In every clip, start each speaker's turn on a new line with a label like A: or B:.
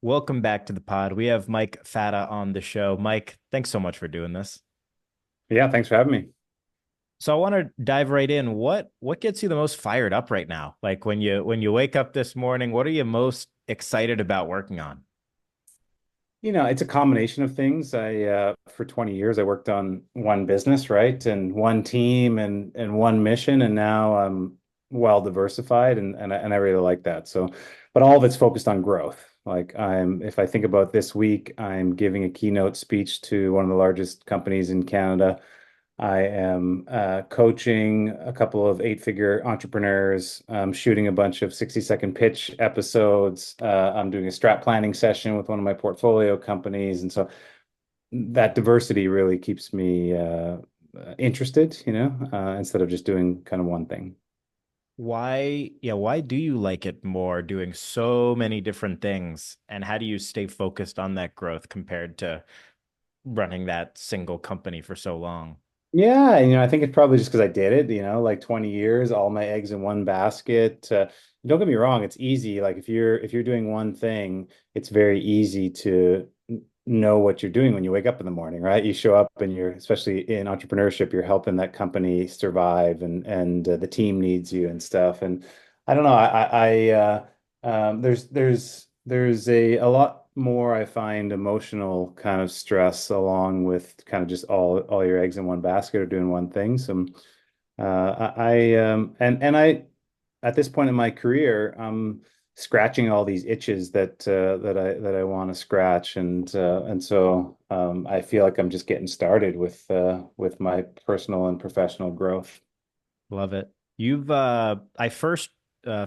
A: Welcome back to the pod. We have Mike Fata on the show. Mike, thanks so much for doing this.
B: Yeah, thanks for having me.
A: So I want to dive right in. What gets you the most fired up right now? Like when you wake up this morning, what are you most excited about working on?
B: It's a combination of things. For 20 years, I worked on one business, right? And one team and one mission. And now I'm well diversified and I really like that. So, but all of it's focused on growth. If I think about this week, I'm giving a keynote speech to one of the largest companies in Canada. I am coaching a couple of eight-figure entrepreneurs, shooting a bunch of 60-second pitch episodes. I'm doing a strat planning session with one of my portfolio companies. And so that diversity really keeps me interested, instead of just doing kind of one thing.
A: Why do you like it more doing so many different things? And how do you stay focused on that growth compared to running that single company for so long?
B: Yeah, I think it's probably just because I did it, like 20 years, all my eggs in one basket. Don't get me wrong, it's easy. Like if you're doing one thing, it's very easy to know what you're doing when you wake up in the morning, right? You show up and you're, especially in entrepreneurship, you're helping that company survive and the team needs you and stuff. And I don't know, there's a lot more I find emotional kind of stress along with kind of just all your eggs in one basket or doing one thing. So and I at this point in my career, I'm scratching all these itches that I want to scratch, and so I feel like I'm just getting started with my personal and professional growth.
A: Love it. I first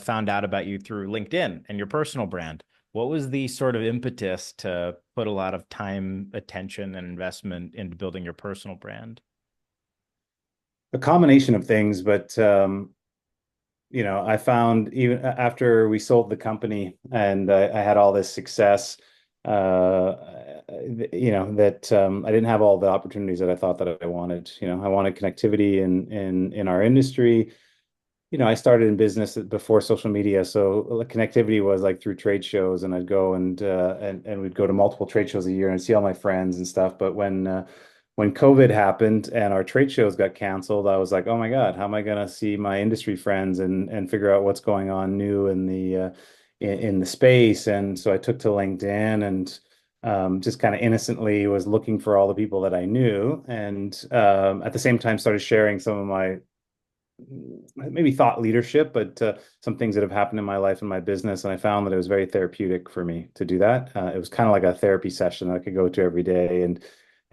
A: found out about you through LinkedIn and your personal brand. What was the sort of impetus to put a lot of time, attention, and investment into building your personal brand?
B: A combination of things, but I found even after we sold the company and I had all this success, that I didn't have all the opportunities that I thought that I wanted. I wanted connectivity in our industry. I started in business before social media, so connectivity was like through trade shows, and I'd go and we'd go to multiple trade shows a year and see all my friends and stuff. But when COVID happened and our trade shows got canceled, I was like, oh my God, how am I gonna see my industry friends and figure out what's going on new in the space? And so I took to LinkedIn and just kind of innocently was looking for all the people that I knew, and at the same time started sharing some of my maybe thought leadership, but some things that have happened in my life and my business. And I found that it was very therapeutic for me to do that. It was kind of like a therapy session that I could go to every day and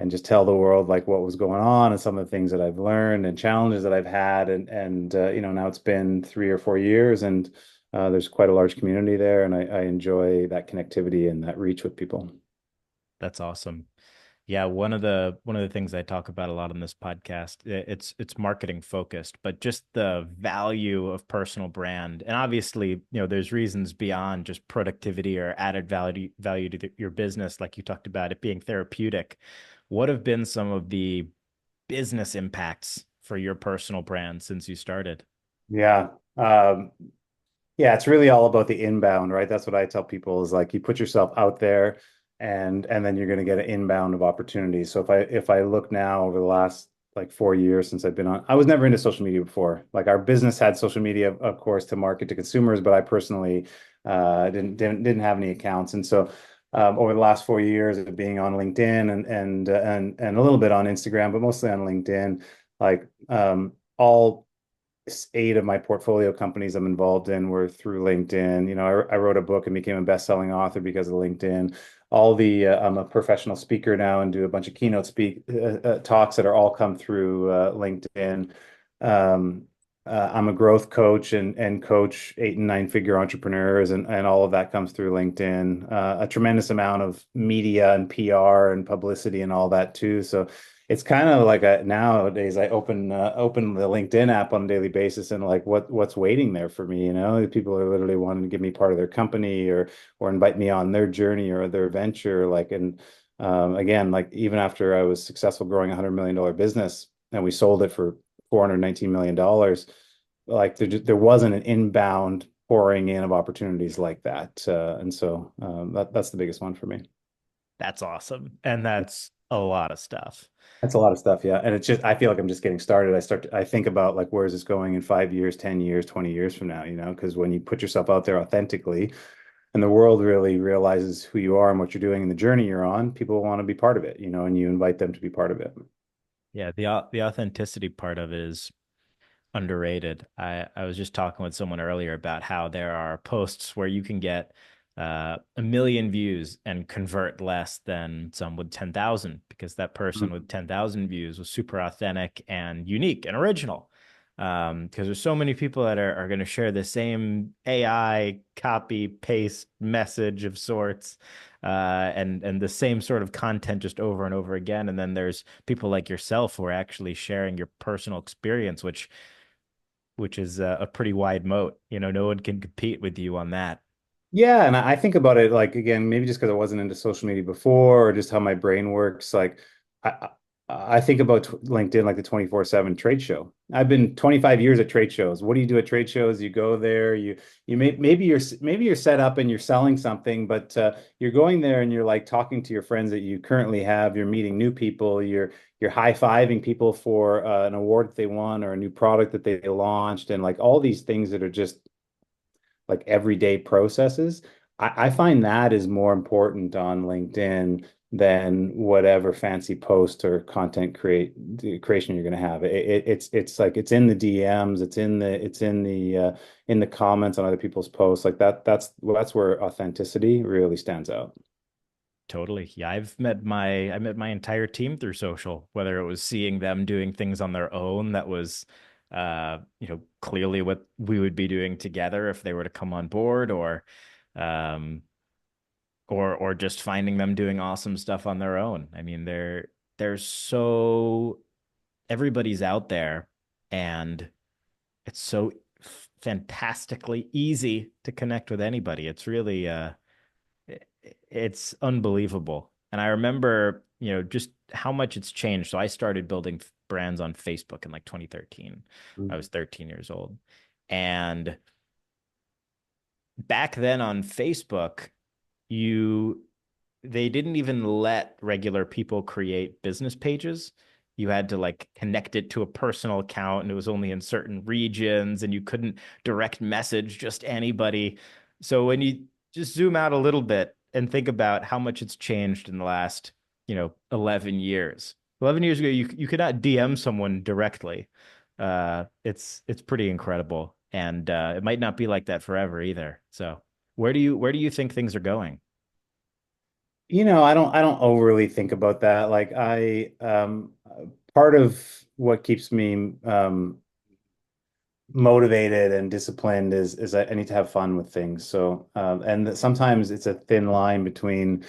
B: just tell the world like what was going on and some of the things that I've learned and challenges that I've had. And now it's been 3 or 4 years, and there's quite a large community there, and I enjoy that connectivity and that reach with people.
A: That's awesome. Yeah, one of the things I talk about a lot on this podcast, it's marketing focused, but just the value of personal brand. And obviously, there's reasons beyond just productivity or added value to your business, like you talked about it being therapeutic. What have been some of the business impacts for your personal brand since you started?
B: Yeah. Um, Yeah, it's really all about the inbound, right? That's what I tell people is like you put yourself out there and then you're going to get an inbound of opportunities. So if I look now over the last like 4 years since I've been on, I was never into social media before. Like our business had social media, of course, to market to consumers, but I personally didn't have any accounts. And so over the last 4 years of being on LinkedIn and a little bit on Instagram, but mostly on LinkedIn, like all eight of my portfolio companies I'm involved in were through LinkedIn. I wrote a book and became a best-selling author because of LinkedIn. I'm a professional speaker now and do a bunch of keynote speak talks that are all come through LinkedIn. Um, I'm a growth coach and coach eight and nine figure entrepreneurs, and all of that comes through LinkedIn. A tremendous amount of media and PR and publicity and all that too. So it's kind of like nowadays I open the LinkedIn app on a daily basis and like what's waiting there for me, people are literally wanting to give me part of their company or invite me on their journey or their venture, like. And again, like even after I was successful growing $100 million business and we sold it for $419 million, like there wasn't an inbound pouring in of opportunities like that. And so that's the biggest one for me.
A: That's awesome. And that's a lot of stuff.
B: That's a lot of stuff, yeah. And it's just I feel like I'm just getting started. I think about like where is this going in 5 years, 10 years, 20 years from now, because when you put yourself out there authentically and the world really realizes who you are and what you're doing and the journey you're on, people want to be part of it, and you invite them to be part of it.
A: Yeah, the authenticity part of it is underrated. I was just talking with someone earlier about how there are posts where you can get 1 million views and convert less than some with 10,000 because that person with 10,000 views was super authentic and unique and original. Because there's so many people that are going to share the same AI copy paste message of sorts, and the same sort of content just over and over again. And then there's people like yourself who are actually sharing your personal experience, which is a pretty wide moat. No one can compete with you on that.
B: Yeah, and I think about it like again, maybe just because I wasn't into social media before, or just how my brain works. Like, I I think about LinkedIn like the 24/7 trade show. I've been 25 years at trade shows. What do you do at trade shows? You go there, maybe you're set up and you're selling something, but you're going there and you're like talking to your friends that you currently have. You're meeting new people. You're high-fiving people for an award that they won or a new product that they launched, and like all these things that are just like everyday processes. I find that is more important on LinkedIn than whatever fancy post or content creation you're going to have. It's like it's in the DMs, it's in the comments on other people's posts. Like that's where authenticity really stands out.
A: Totally. Yeah, I met my entire team through social, whether it was seeing them doing things on their own that was clearly what we would be doing together if they were to come on board, um or just finding them doing awesome stuff on their own. I mean, there's so everybody's out there, and it's so fantastically easy to connect with anybody. It's really it's unbelievable. And I remember, just how much it's changed. So I started building brands on Facebook in like 2013. I was 13 years old. And back then on Facebook, you they didn't even let regular people create business pages. You had to like connect it to a personal account, and it was only in certain regions, and you couldn't direct message just anybody. So when you just zoom out a little bit and think about how much it's changed in the last, 11 years. 11 years ago, you could not DM someone directly. It's pretty incredible. And it might not be like that forever either. So where do you think things are going?
B: I don't overly think about that. Like part of what keeps me motivated and disciplined is I need to have fun with things. So and sometimes it's a thin line between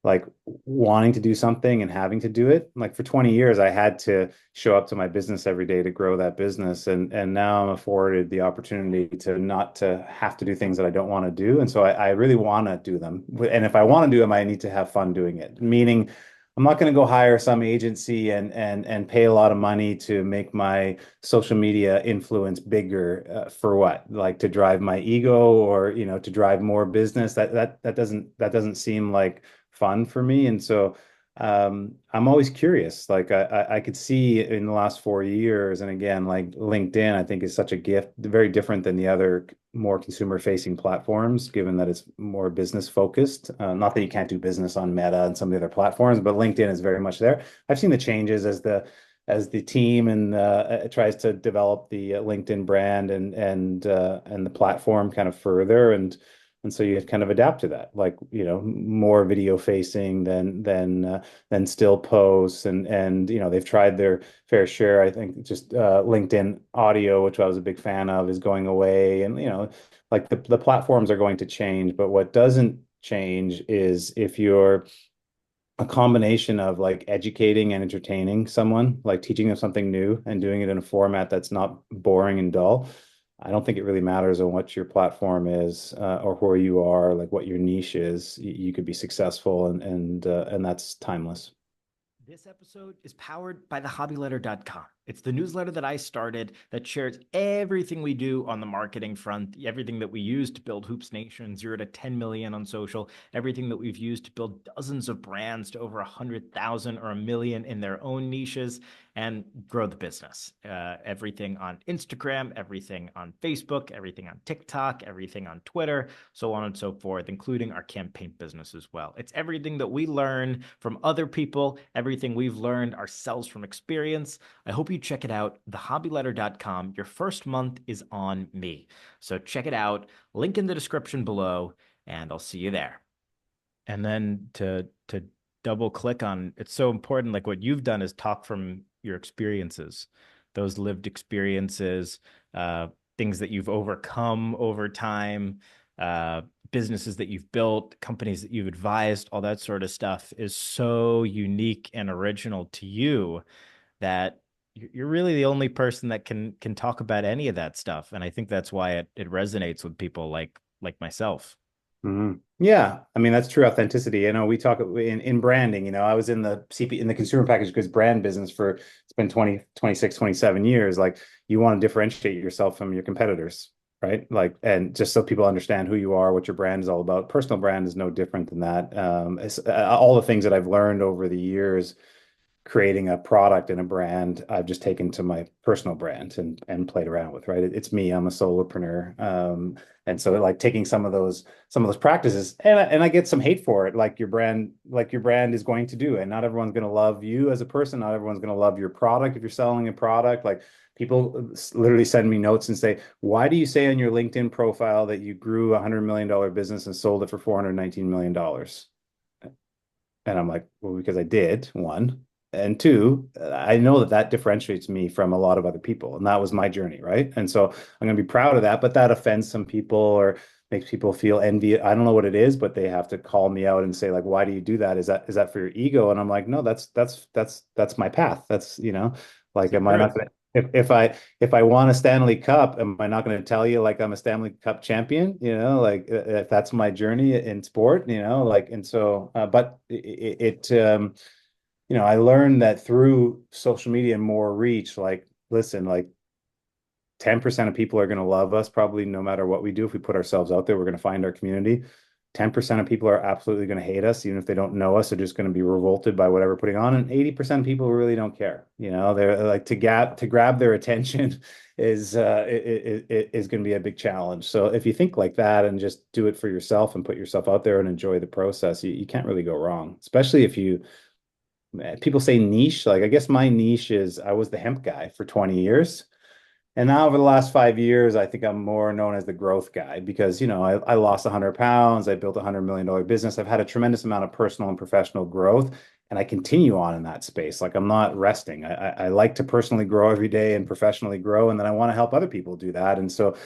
B: like wanting to do something and having to do it. Like for 20 years, I had to show up to my business every day to grow that business. And now I'm afforded the opportunity to not to have to do things that I don't want to do. And so I really want to do them. And if I want to do them, I need to have fun doing it. Meaning I'm not going to go hire some agency and pay a lot of money to make my social media influence bigger for what? Like to drive my ego or to drive more business. That doesn't seem like fun for me. And so I'm always curious. Like I could see in the last 4 years, and again, like LinkedIn, I think is such a gift, very different than the other more consumer facing platforms, given that it's more business focused. Not that you can't do business on Meta and some of the other platforms, but LinkedIn is very much there. I've seen the changes as the team and tries to develop the LinkedIn brand and the platform kind of further and so you kind of adapt to that, like more video facing than still posts, and they've tried their fair share. I think just LinkedIn audio, which I was a big fan of, is going away, and like the platforms are going to change. But what doesn't change is if you're a combination of like educating and entertaining someone, like teaching them something new and doing it in a format that's not boring and dull. I don't think it really matters on what your platform is or where you are, like what your niche is. You could be successful, and that's timeless.
A: This episode is powered by thehobbyletter.com. It's the newsletter that I started that shares everything we do on the marketing front, everything that we use to build Hoops Nation 0 to 10 million on social, everything that we've used to build dozens of brands to over 100,000 or a million in their own niches and grow the business. Everything on Instagram, everything on Facebook, everything on TikTok, everything on Twitter, so on and so forth, including our campaign business as well. It's everything that we learn from other people, everything we've learned ourselves from experience. I hope you check it out, thehobbyletter.com. Your first month is on me. So check it out. Link in the description below, and I'll see you there. And then to double click on, it's so important, like what you've done is talk from your experiences, those lived experiences, uh, things that you've overcome over time, uh, businesses that you've built, companies that you've advised, all that sort of stuff is so unique and original to you that you're really the only person that can talk about any of that stuff. And I think that's why it resonates with people like myself.
B: Mhm. Yeah, I mean that's true authenticity. You know, we talk in branding, you know, I was in the CP in the consumer packaged goods brand business for it's been 20, 26, 27 years. Like you want to differentiate yourself from your competitors, right? Like and just so people understand who you are, what your brand is all about. Personal brand is no different than that. All the things that I've learned over the years creating a product and a brand I've just taken to my personal brand and played around with, right? It's me, I'm a solopreneur. And so like taking some of those practices and I get some hate for it, like your brand is going to do. And not everyone's going to love you as a person, not everyone's going to love your product if you're selling a product. Like people literally send me notes and say, why do you say on your LinkedIn profile that you grew $100 million business and sold it for $419 million? And I'm like, well, because I did, one. And two, I know that that differentiates me from a lot of other people. And that was my journey, right? And so I'm going to be proud of that. But that offends some people or makes people feel envy. I don't know what it is, but they have to call me out and say, like, why do you do that? Is that for your ego? And I'm like, no, that's my path. That's,
A: It's
B: like,
A: the
B: am I not
A: truth.
B: going to if I want a Stanley Cup, am I not going to tell you like I'm a Stanley Cup champion? Like if that's my journey in sport, like and so, but I learned that through social media and more reach, like listen, like 10% of people are going to love us probably no matter what we do. If we put ourselves out there, we're going to find our community. 10% of people are absolutely going to hate us, even if they don't know us, they're just going to be revolted by whatever we're putting on. And 80% of people really don't care. They're like to grab their attention is going to be a big challenge. So if you think like that and just do it for yourself and put yourself out there and enjoy the process, you can't really go wrong, especially if people say niche. Like I guess my niche is I was the hemp guy for 20 years. And now over the last 5 years, I think I'm more known as the growth guy because, I lost 100 pounds. I built $100 million business. I've had a tremendous amount of personal and professional growth, and I continue on in that space. Like I'm not resting. I like to personally grow every day and professionally grow, and then I want to help other people do that. And so,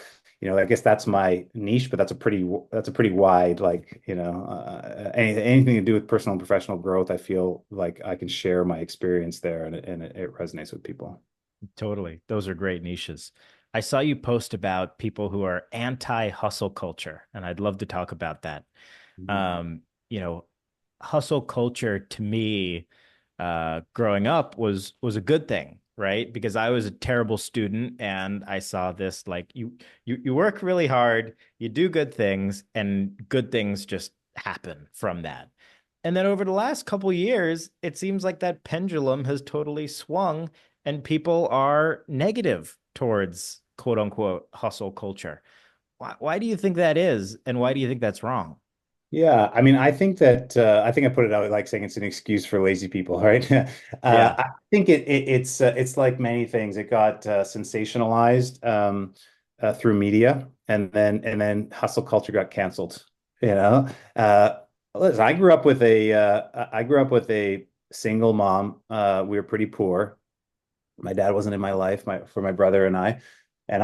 B: I guess that's my niche, but that's a pretty wide, like, anything to do with personal and professional growth. I feel like I can share my experience there, and it resonates with people.
A: Totally. Those are great niches. I saw you post about people who are anti-hustle culture, and I'd love to talk about that.
B: Mhm.
A: Um, you know, hustle culture to me, growing up was a good thing, right? Because I was a terrible student and I saw this like you work really hard, you do good things, and good things just happen from that. And then over the last couple years, it seems like that pendulum has totally swung and people are negative towards quote unquote hustle culture. Why do you think that is? And why do you think that's wrong?
B: Yeah, I mean, I think I put it out like saying it's an excuse for lazy people, right?
A: Yeah,
B: I think it's like many things. It got sensationalized through media, and then hustle culture got canceled. You know, listen, I grew up with a single mom. We were pretty poor. My dad wasn't in my life, for my brother and I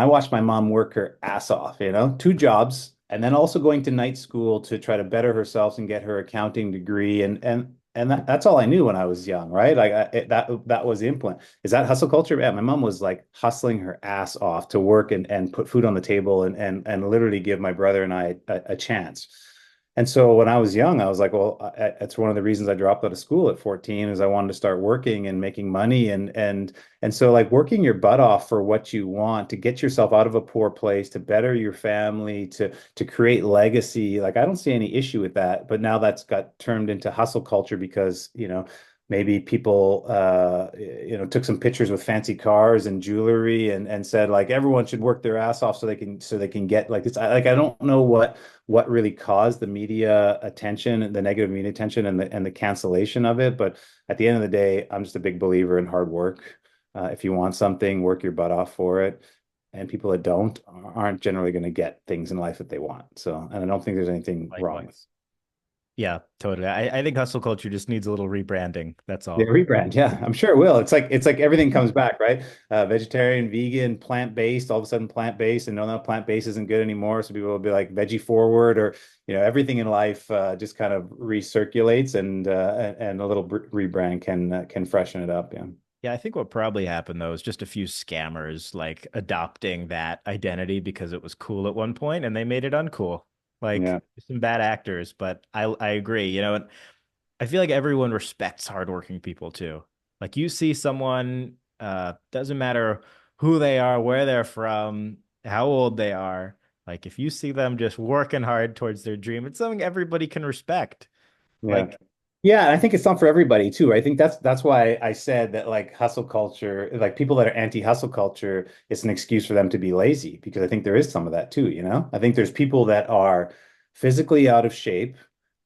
B: watched my mom work her ass off, two jobs, and then also going to night school to try to better herself and get her accounting degree, and that's all I knew when I was young, right? Like that was the implant. Is that hustle culture? Yeah, my mom was like hustling her ass off to work and put food on the table and literally give my brother and I a chance. And so when I was young, I was like, well, it's one of the reasons I dropped out of school at 14 is I wanted to start working and making money and so like working your butt off for what you want to get yourself out of a poor place, to better your family, to create legacy. Like I don't see any issue with that, but now that's got turned into hustle culture because, maybe people took some pictures with fancy cars and jewelry and said like everyone should work their ass off so they can get like it's like I don't know what really caused the media attention, the negative media attention, and the cancellation of it. But at the end of the day, I'm just a big believer in hard work. If you want something, work your butt off for it. And people that don't aren't generally going to get things in life that they want. So, and I don't think there's anything wrong with.
A: Likewise. Yeah, totally. I think hustle culture just needs a little rebranding. That's
B: Yeah,
A: all.
B: rebrand. Yeah, I'm sure it will. It's like everything comes back, right? Vegetarian, vegan, plant-based, all of a sudden plant-based, and no, plant-based isn't good anymore. So people will be like veggie forward, or everything in life just kind of recirculates, and a little rebrand can freshen it up. Yeah.
A: Yeah, I think what probably happened though is just a few scammers like adopting that identity because it was cool at one point and they made it uncool. Like
B: Yeah.
A: some bad actors, but I agree. And I feel like everyone respects hardworking people too. Like you see someone, doesn't matter who they are, where they're from, how old they are. Like if you see them just working hard towards their dream, it's something everybody can respect.
B: Yeah.
A: Like,
B: Yeah, I think it's not for everybody too. I think that's why I said that like hustle culture, like people that are anti-hustle culture, it's an excuse for them to be lazy because I think there is some of that too. I think there's people that are physically out of shape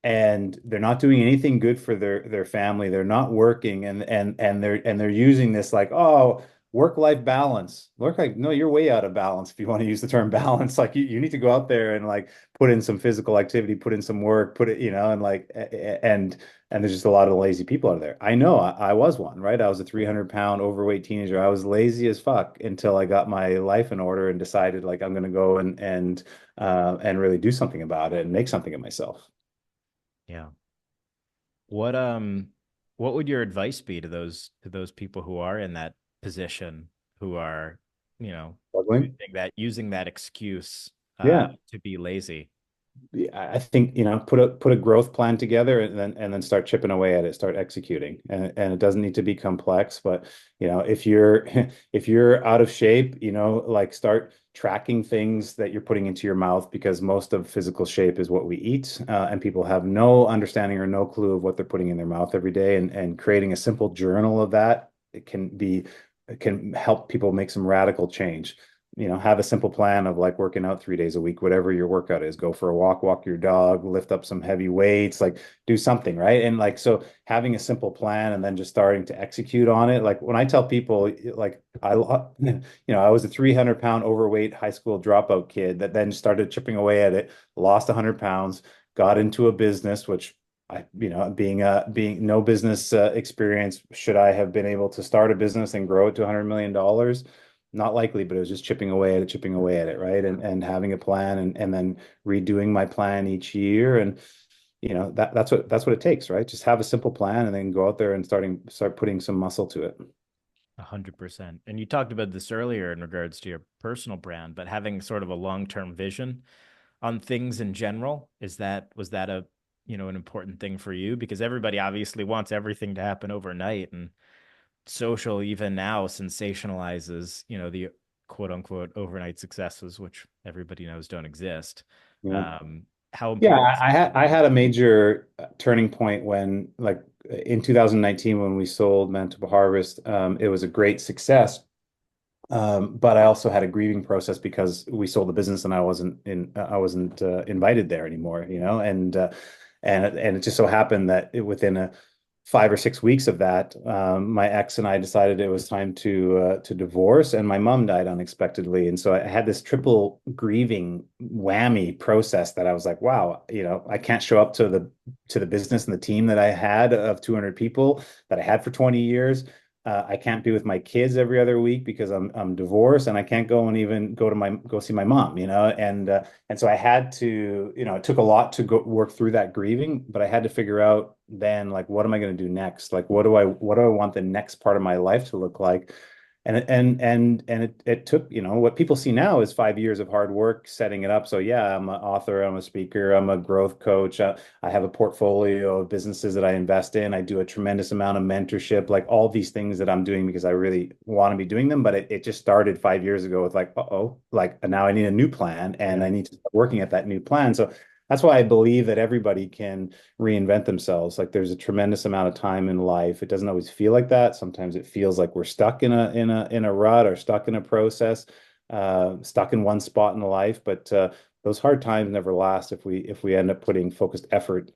B: and they're not doing anything good for their family. They're not working and they're using this like, oh, work-life balance. Work like, no, you're way out of balance if you want to use the term balance. Like you need to go out there and like put in some physical activity, put in some work, put it, and like and there's just a lot of lazy people out there. I know I was one, right? I was a 300-pound overweight teenager. I was lazy as fuck until I got my life in order and decided like I'm gonna go and really do something about it and make something of myself.
A: yeah. What um what would your advice be to those people who are in that position, who are, you know,
B: Struggling?
A: using that excuse
B: Yeah.
A: to be lazy?
B: I think, put a growth plan together and then start chipping away at it, start executing. And it doesn't need to be complex, but if you're if you're out of shape, like start tracking things that you're putting into your mouth because most of physical shape is what we eat. And people have no understanding or no clue of what they're putting in their mouth every day. And creating a simple journal of that, it can help people make some radical change. Have a simple plan of like working out 3 days a week, whatever your workout is. Go for a walk your dog, lift up some heavy weights, like do something, right? And like, so having a simple plan and then just starting to execute on it. Like when I tell people, like, I was a 300-pound overweight high school dropout kid that then started chipping away at it, lost 100 pounds, got into a business, which being no business experience, should I have been able to start a business and grow it to $100 million? Not likely, but it was just chipping away at it, right? And having a plan and then redoing my plan each year. And that's what it takes, right? Just have a simple plan and then go out there and start putting some muscle to it.
A: 100%. And you talked about this earlier in regards to your personal brand, but having sort of a long-term vision on things in general, was that a, an important thing for you? Because everybody obviously wants everything to happen overnight, and social even now sensationalizes, the quote unquote overnight successes, which everybody knows don't exist.
B: Yeah.
A: Um, how
B: Yeah,
A: important is
B: I had a major turning point when, like, in 2019 when we sold Manitoba Harvest. It was a great success, but I also had a grieving process because we sold the business and I wasn't invited there anymore, and it just so happened that within a 5 or 6 weeks of that, my ex and I decided it was time to divorce, and my mom died unexpectedly, and so I had this triple grieving whammy process that I was like, wow, I can't show up to the business and the team that I had of 200 people that I had for 20 years. I can't be with my kids every other week because I'm divorced, and I can't go and even go see my mom, and so I had to, it took a lot to go work through that grieving, but I had to figure out then like what am I going to do next? Like what do I want the next part of my life to look like? it took, what people see now is 5 years of hard work setting it up. So yeah, I'm an author, I'm a speaker, I'm a growth coach. I have a portfolio of businesses that I invest in. I do a tremendous amount of mentorship, like all these things that I'm doing because I really want to be doing them. But it just started 5 years ago with like, uh-oh, like now I need a new plan and
A: Yeah.
B: I need to start working at that new plan. So that's why I believe that everybody can reinvent themselves. Like there's a tremendous amount of time in life. It doesn't always feel like that. Sometimes it feels like we're stuck in a rut or stuck in a process, stuck in one spot in life. But those hard times never last if we end up putting focused effort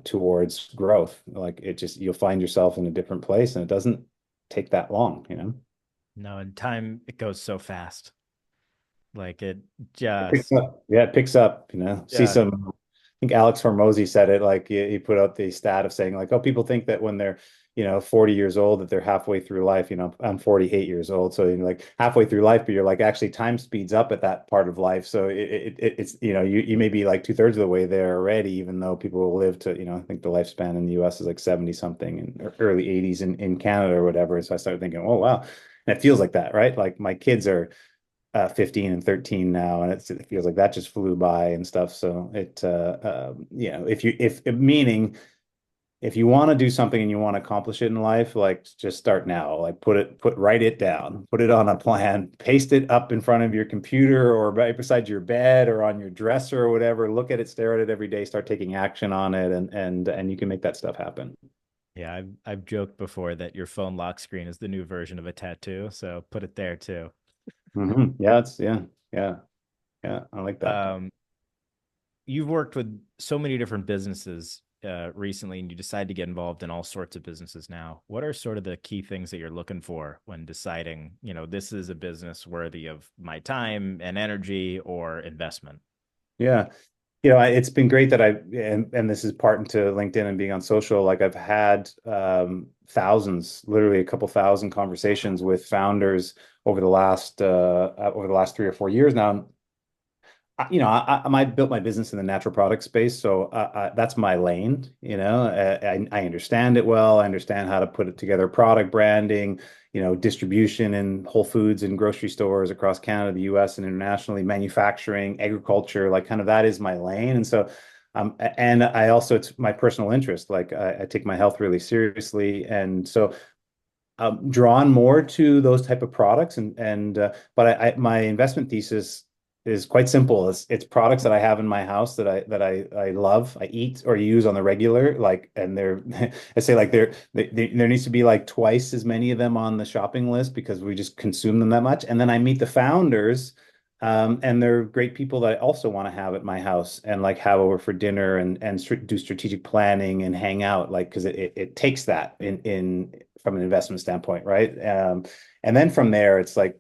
B: towards growth. Like it just you'll find yourself in a different place, and it doesn't take that long.
A: No, and time, it goes so fast. Like it
B: It picks
A: just,
B: up. Yeah, it picks up. See
A: yeah.
B: some, I think Alex Hormozy said it, like he put out the stat of saying like, oh, people think that when they're, 40 years old that they're halfway through life. I'm 48 years old. So you're like halfway through life, but you're like actually time speeds up at that part of life. So it's, you may be like two-thirds of the way there already, even though people will live to, I think the lifespan in the US is like 70 something and early 80s in Canada or whatever. So I started thinking, oh, wow. And it feels like that, right? Like my kids are 15 and 13 now, and it feels like that just flew by and stuff. So if meaning if you want to do something and you want to accomplish it in life, like just start now. Like write it down, put it on a plan, paste it up in front of your computer or right beside your bed or on your dresser or whatever. Look at it, stare at it every day, start taking action on it, and you can make that stuff happen.
A: Yeah, I've joked before that your phone lock screen is the new version of a tattoo, so put it there too.
B: Yeah, yeah, yeah. I like that.
A: Um, you've worked with so many different businesses recently, and you decide to get involved in all sorts of businesses now. What are sort of the key things that you're looking for when deciding, this is a business worthy of my time and energy or investment?
B: Yeah. It's been great that and this is part into LinkedIn and being on social. Like I've had thousands, literally a couple thousand conversations with founders over the last 3 or 4 years now. I built my business in the natural product space, so that's my lane. I understand it well. I understand how to put it together, product branding, distribution in Whole Foods and grocery stores across Canada, the U.S., and internationally, manufacturing, agriculture, like kind of that is my lane. And so, and I also it's my personal interest. Like I take my health really seriously, and so drawn more to those type of products but my investment thesis is quite simple. It's products that I have in my house that I love, I eat or use on the regular, like, and they're I say like there needs to be like twice as many of them on the shopping list because we just consume them that much. And then I meet the founders, and they're great people that I also want to have at my house and like have over for dinner and do strategic planning and hang out, like because it takes that in from an investment standpoint, right? And then from there, it's like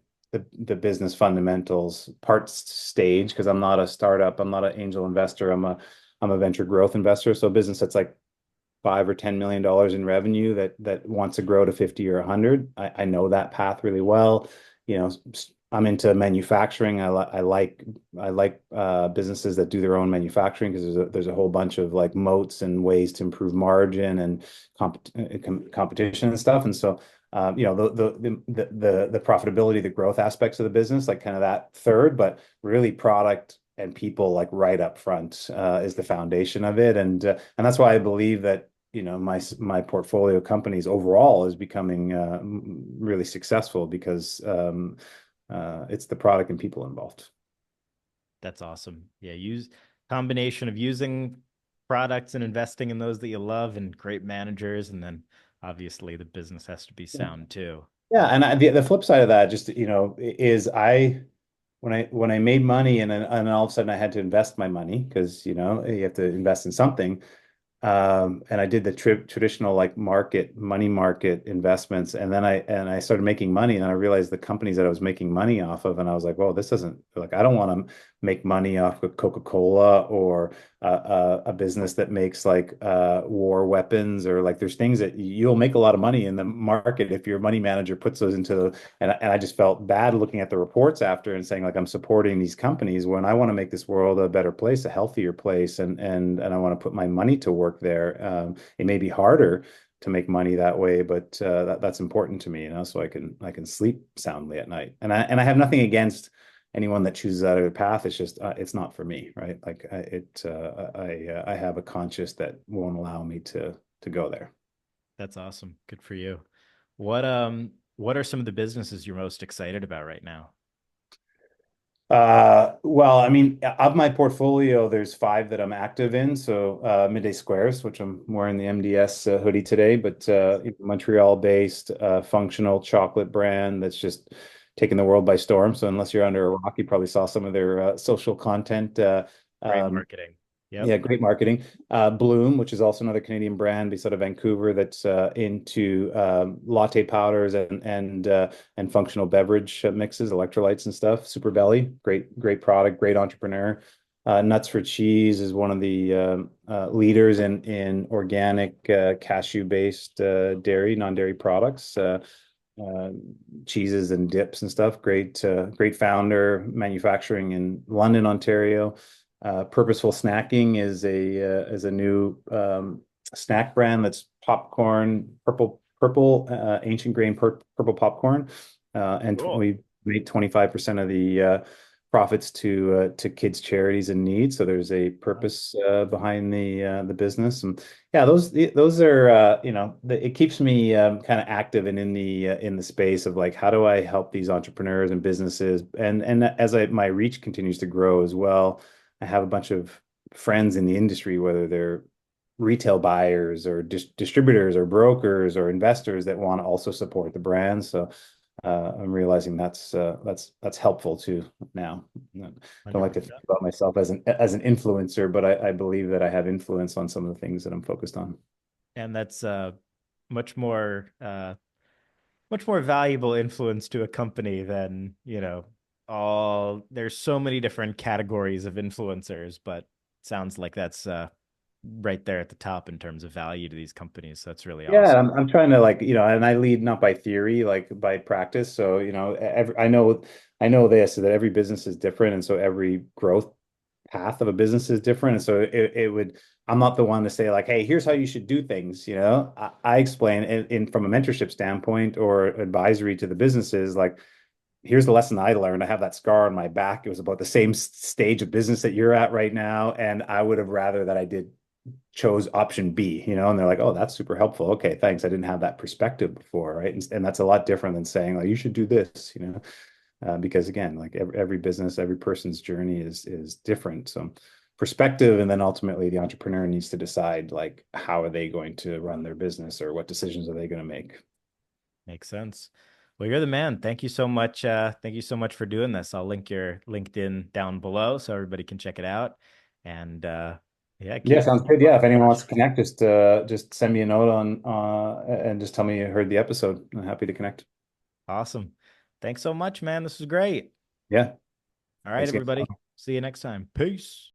B: the business fundamentals part stage because I'm not a startup, I'm not an angel investor, I'm a venture growth investor. So a business that's like $5 or $10 million in revenue that wants to grow to 50 or 100. I know that path really well. You know, I'm into manufacturing. I like businesses that do their own manufacturing because there's a whole bunch of like moats and ways to improve margin and competition and stuff. And so the profitability, the growth aspects of the business, like kind of that third, but really product and people like right up front is the foundation of it. And that's why I believe that my portfolio companies overall is becoming really successful because it's the product and people involved.
A: That's awesome. Yeah, use combination of using products and investing in those that you love and great managers, and then obviously the business has to be
B: Yeah,
A: sound too.
B: yeah, and the flip side of that, just is when I made money and all of a sudden I had to invest my money because you have to invest in something. And I did the traditional like money market investments, and then I started making money, and I realized the companies that I was making money off of, and I was like, well, this doesn't like I don't want to make money off of Coca-Cola or a business that makes like war weapons, or like there's things that you'll make a lot of money in the market if your money manager puts those into. And I just felt bad looking at the reports after and saying like I'm supporting these companies when I want to make this world a better place, a healthier place, and I want to put my money to work there. It may be harder to make money that way, but that's important to me, so I can sleep soundly at night. And I have nothing against anyone that chooses that other path. It's just it's not for me, right? Like I have a conscience that won't allow me to go there.
A: That's awesome. Good for you. What are some of the businesses you're most excited about right now?
B: Well, I mean, of my portfolio, there's five that I'm active in. So, Midday Squares, which I'm wearing the MDS hoodie today, but Montreal-based, functional chocolate brand that's just taking the world by storm. So, unless you're under a rock, you probably saw some of their social content.
A: Great
B: Um,
A: marketing. Yep.
B: yeah, great marketing. Bloom, which is also another Canadian brand based out of Vancouver, that's into latte powders and functional beverage mixes, electrolytes and stuff. Super Belly, great product, great entrepreneur. Nuts for Cheese is one of the leaders in organic cashew-based dairy, non-dairy products. Uh, Cheeses and dips and stuff. Great founder, manufacturing in London, Ontario. Purposeful Snacking is a new snack brand that's popcorn, purple ancient grain purple popcorn, and
A: Cool.
B: we made 25% of the profits to kids charities in need. So there's a
A: Wow.
B: purpose behind the business. And yeah, those are it keeps me kind of active and in the space of like how do I help these entrepreneurs and businesses, and as my reach continues to grow as well. I have a bunch of friends in the industry, whether they're retail buyers or distributors or brokers or investors that want to also support the brand. So I'm realizing that's helpful too now. I don't like to think
A: 100%.
B: about myself as an influencer, but I believe that I have influence on some of the things that I'm focused on.
A: And that's much more much more valuable influence to a company than, all there's so many different categories of influencers, but sounds like that's right there at the top in terms of value to these companies. So that's really
B: Yeah,
A: awesome.
B: I'm trying to like, and I lead not by theory, like by practice. So, I know this, that every business is different. And so every growth path of a business is different. And so I'm not the one to say like, hey, here's how you should do things. I explain from a mentorship standpoint or advisory to the businesses, like, here's the lesson I learned. I have that scar on my back. It was about the same stage of business that you're at right now. And I would have rather that I chose option B, and they're like, oh, that's super helpful. Okay, thanks. I didn't have that perspective before, right? And that's a lot different than saying, like, you should do this, because again, like every business, every person's journey is different. So perspective, and then ultimately the entrepreneur needs to decide like how are they going to run their business or what decisions are they going to make.
A: Makes sense. Well, you're the man. Thank you so much. Thank you so much for doing this. I'll link your LinkedIn down below so everybody can check it out. And yeah,
B: Yeah,
A: keep
B: sounds
A: keep
B: good. Yeah,
A: up
B: if
A: the
B: anyone
A: good
B: wants to
A: work.
B: connect, just send me a note on and just tell me you heard the episode. I'm happy to connect.
A: Awesome. Thanks so much, man. This was great.
B: Yeah,
A: All right,
B: thanks again.
A: everybody. See you next time. Peace.